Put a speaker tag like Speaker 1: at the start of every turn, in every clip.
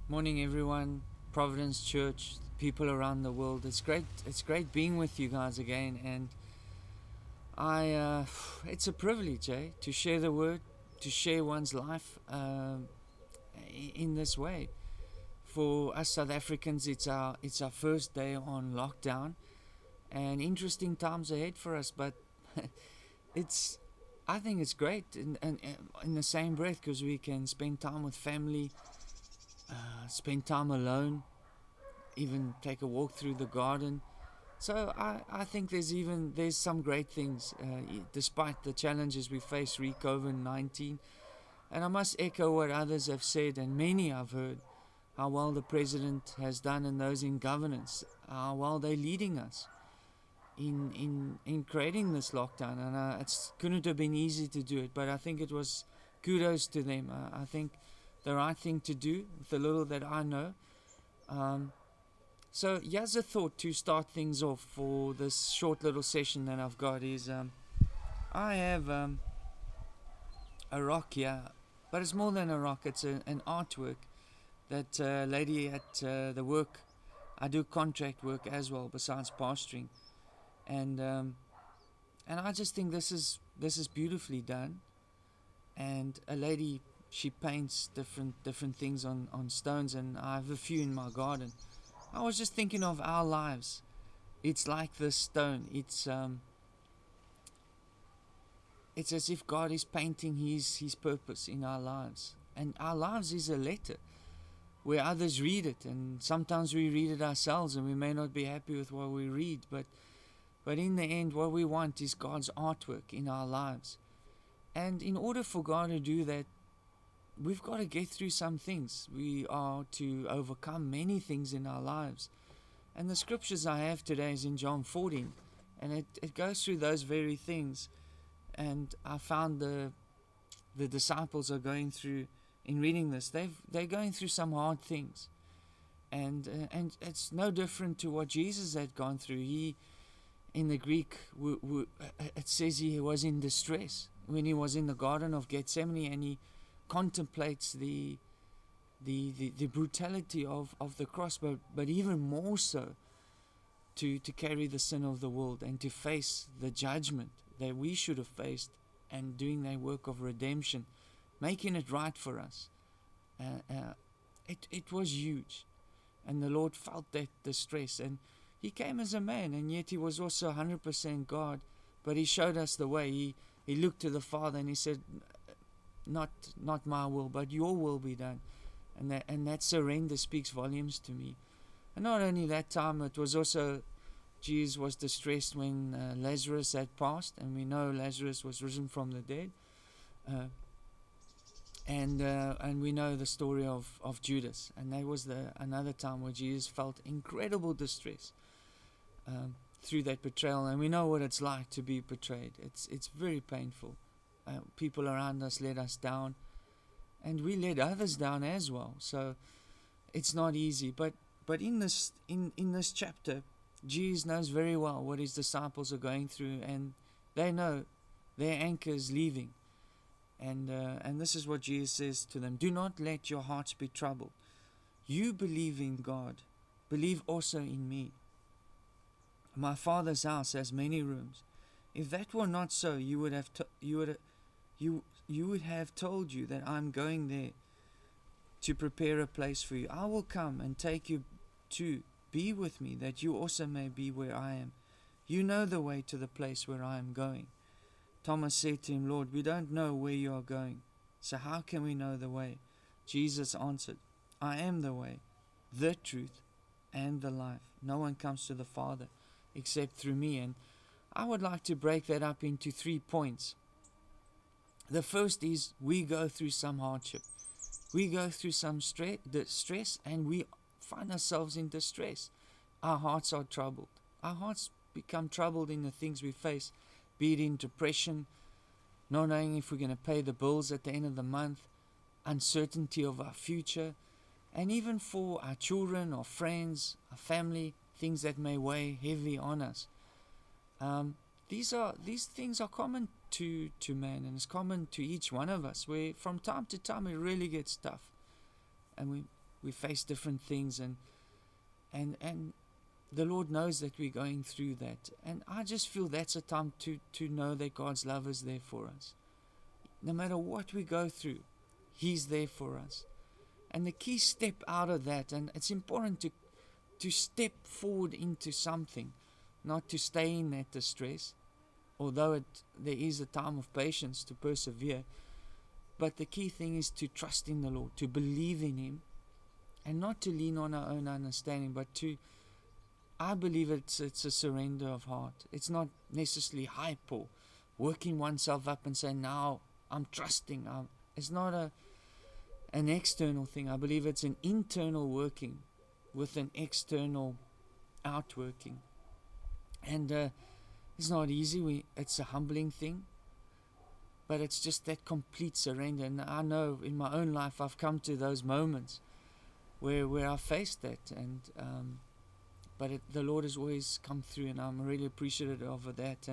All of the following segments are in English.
Speaker 1: Morning, everyone. Providence Church, people around the world. It's great. It's great being with you guys again, and it's a privilege, to share the word, to share one's life in this way. For us South Africans, it's our first day on lockdown, and interesting times ahead for us. But it's, I think it's great in the same breath because we can spend time with family, spend time alone, even take a walk through the garden. So I think there's some great things despite the challenges we face re COVID-19. And I must echo what others have said, and many I've heard, how well the president has done and those in governance, how well they're leading us in creating this lockdown. And it couldn't have been easy to do it, but I think it was kudos to them. I think the right thing to do with the little that I know. Um, So here's a thought to start things off for this short little session that I've got is I have a rock here, but it's more than a rock. It's an artwork that lady at the work. I do contract work as well besides pastoring, and um, and I just think this is beautifully done. And a lady, she paints different things on stones, and I have a few in my garden. I was just thinking of our lives. It's like this stone. It's as if God is painting his purpose in our lives. And our lives is a letter where others read it, and sometimes we read it ourselves and we may not be happy with what we read, but in the end what we want is God's artwork in our lives. And in order for God to do that, we've got to get through some things. We are to overcome many things in our lives. And the scriptures I have today is in John 14, and it goes through those very things. And I found the disciples are going through, in reading this, they're going through some hard things, and it's no different to what Jesus had gone through. He, in the Greek, it says he was in distress when he was in the Garden of Gethsemane, and he contemplates the brutality of the cross, but even more so to carry the sin of the world and to face the judgment that we should have faced, and doing that work of redemption, making it right for us. It was huge, and the Lord felt that distress, and he came as a man, and yet he was also 100% God, but he showed us the way. He looked to the Father and he said, not my will, but your will be done. And that surrender speaks volumes to me. And not only that time, it was also Jesus was distressed when Lazarus had passed, and we know Lazarus was risen from the dead. Uh, and we know the story of Judas, and that was another time where Jesus felt incredible distress through that betrayal. And we know what it's like to be betrayed. It's very painful. People around us let us down, and we let others down as well. So it's not easy. But in this chapter, Jesus knows very well what his disciples are going through, and they know their anchor is leaving. And this is what Jesus says to them: "Do not let your hearts be troubled. You believe in God, believe also in me. My Father's house has many rooms. If that were not so, you would have you would have told you that I'm going there to prepare a place for you. I will come and take you to be with me, that you also may be where I am. You know the way to the place where I am going." Thomas said to him, "Lord, we don't know where you are going, so how can we know the way?" Jesus answered, "I am the way, the truth, and the life. No one comes to the Father except through me." And I would like to break that up into 3 points. The first is, we go through some hardship. We go through some distress, and we find ourselves in distress. Our hearts are troubled. Our hearts become troubled in the things we face, be it in depression, not knowing if we're going to pay the bills at the end of the month, uncertainty of our future, and even for our children, our friends, our family, things that may weigh heavy on us. These things are common to man, and it's common to each one of us, where from time to time it really gets tough, and we face different things, and the Lord knows that we're going through that. And I just feel that's a time to know that God's love is there for us. No matter what we go through, He's there for us. And the key step out of that, and it's important to step forward into something, not to stay in that distress, although there is a time of patience to persevere. But the key thing is to trust in the Lord, to believe in Him, and not to lean on our own understanding, but I believe it's a surrender of heart. It's not necessarily hype or working oneself up and saying, now I'm trusting. It's not an external thing. I believe it's an internal working with an external outworking. And it's not easy. It's a humbling thing. But it's just that complete surrender. And I know in my own life I've come to those moments where I faced that. But the Lord has always come through, and I'm really appreciative of that.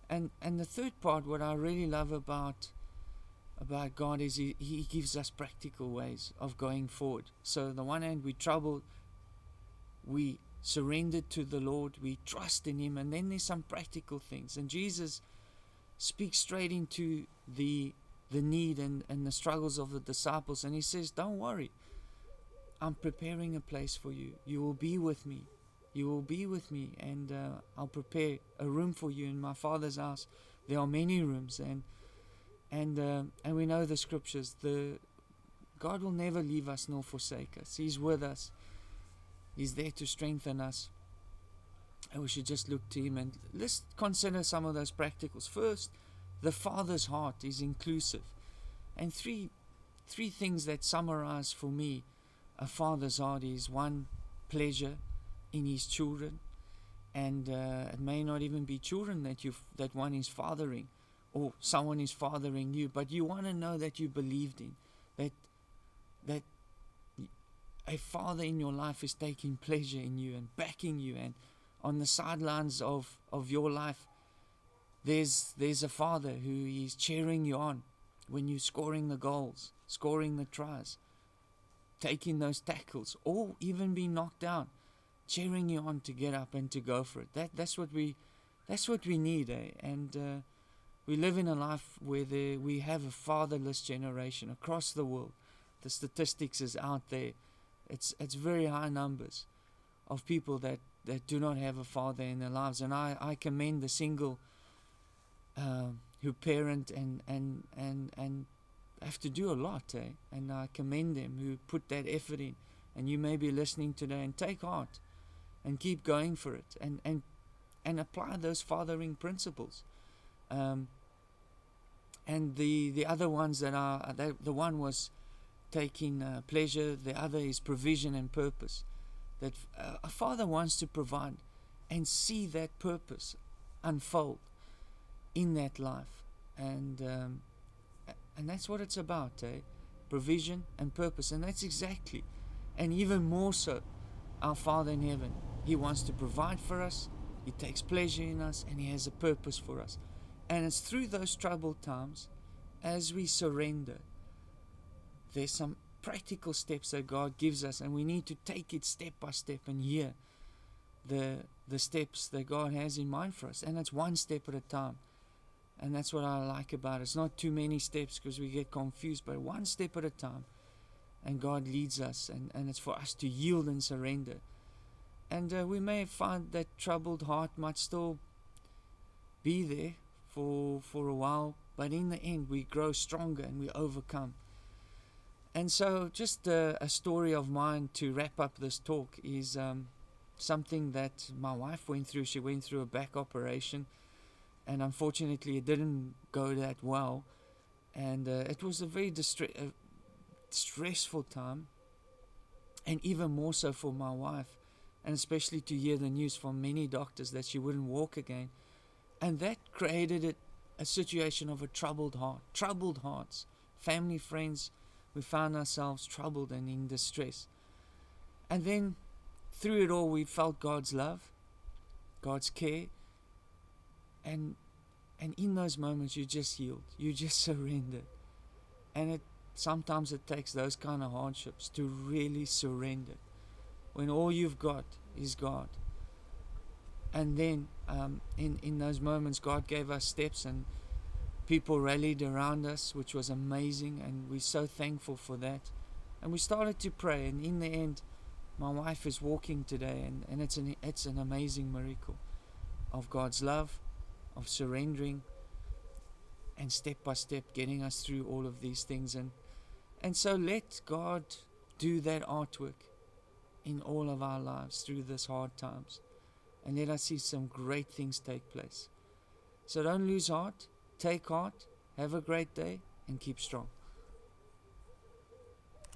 Speaker 1: And the third part, what I really love about God is He gives us practical ways of going forward. So on the one hand, we're troubled, we surrendered to the Lord, we trust in Him, and then there's some practical things. And Jesus speaks straight into the need and the struggles of the disciples, and He says, don't worry, I'm preparing a place for you. You will be with me. You will be with me, and I'll prepare a room for you in my Father's house. There are many rooms, and we know the scriptures. God will never leave us nor forsake us. He's with us. He's there to strengthen us, and we should just look to Him. And let's consider some of those practicals. First, the Father's heart is inclusive, and three things that summarize for me a Father's heart is: one, pleasure in His children, and it may not even be children that one is fathering, or someone is fathering you, but you want to know that you believed in, that a father in your life is taking pleasure in you and backing you, and on the sidelines of your life there's a father who is cheering you on when you're scoring the goals, scoring the tries, taking those tackles, or even being knocked down, cheering you on to get up and to go for it. That's what we need, eh? And we live in a life where we have a fatherless generation across the world. The statistics is out there. It's very high numbers of people that do not have a father in their lives. And I commend the single who parent and have to do a lot, eh? And I commend them who put that effort in. And you may be listening today, and take heart and keep going for it, and apply those fathering principles. And the other ones the one was taking pleasure, the other is provision and purpose. That a father wants to provide and see that purpose unfold in that life, and that's what it's about, eh? Provision and purpose. And that's exactly, and even more so, our Father in heaven. He wants to provide for us, He takes pleasure in us, and He has a purpose for us. And it's through those troubled times, as we surrender, there's some practical steps that God gives us, and we need to take it step by step and hear the steps that God has in mind for us. And it's one step at a time. And that's what I like about it. It's not too many steps because we get confused, but one step at a time. And God leads us, and it's for us to yield and surrender. And we may find that troubled heart might still be there for a while, but in the end we grow stronger and we overcome. And so just a story of mine to wrap up this talk is something that my wife went through. She went through a back operation, and unfortunately it didn't go that well, and it was a very stressful time, and even more so for my wife, and especially to hear the news from many doctors that she wouldn't walk again. And that created a situation of a troubled hearts, family, friends. We found ourselves troubled and in distress. And then through it all we felt God's love, God's care, and in those moments you just yield, you just surrender. And it sometimes it takes those kind of hardships to really surrender, when all you've got is God. And then in those moments, God gave us steps, and people rallied around us, which was amazing, and we're so thankful for that. And we started to pray, and in the end, my wife is walking today, and it's an amazing miracle of God's love, of surrendering, and step by step getting us through all of these things. And so let God do that artwork in all of our lives through this hard times, and let us see some great things take place. So don't lose heart, take heart, have a great day, and keep strong.